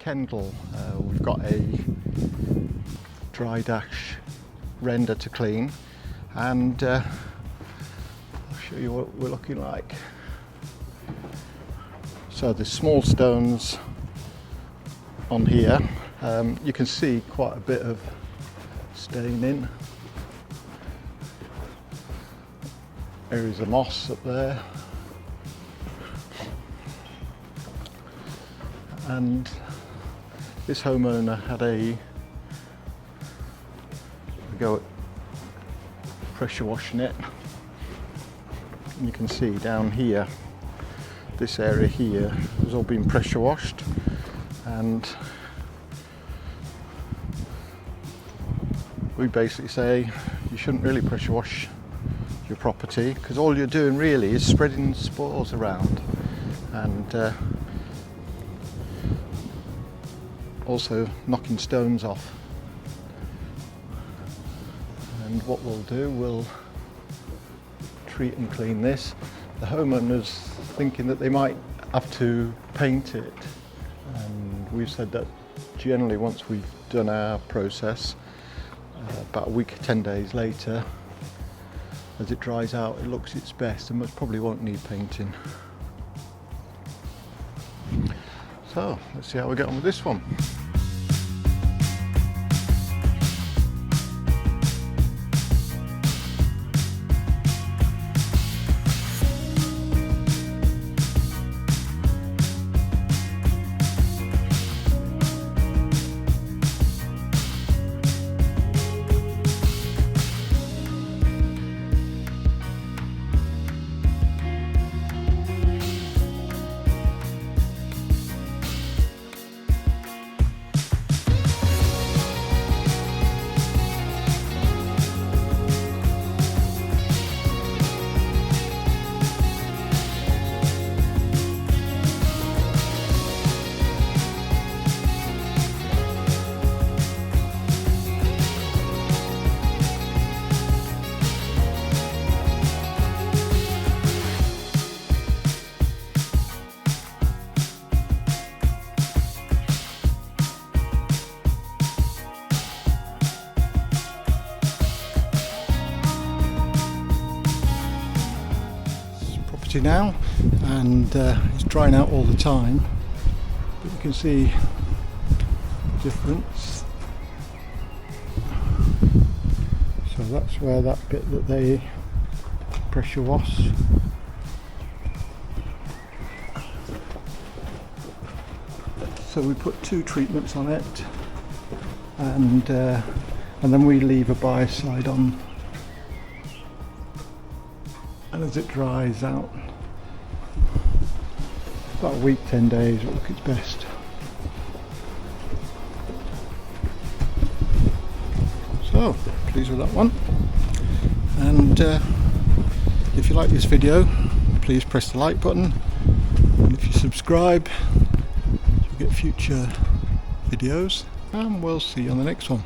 Kendall. We've got a drydash render to clean, and I'll show you what we're looking like. So there's small stones on here. You can see quite a bit of staining. Areas of moss up there. And this homeowner had a go at pressure washing it. And you can see down here, this area here has all been pressure washed, and we basically say you shouldn't really pressure wash your property, because all you're doing really is spreading spores around, and also knocking stones off. And what we'll do, we'll treat and clean this. The homeowner's thinking that they might have to paint it, and we've said that generally once we've done our process, about a week, 10 days later, as it dries out, it looks its best and most probably won't need painting. So let's see how we get on with this one. Now, and it's drying out all the time, but you can see the difference. So that's where that bit that they pressure wash. So we put 2 treatments on it, and then we leave a biocide on, and as it dries out, about a week, 10 days, it'll look its best. So, pleased with that one. And if you like this video, please press the like button. And if you subscribe, you'll get future videos. And we'll see you on the next one.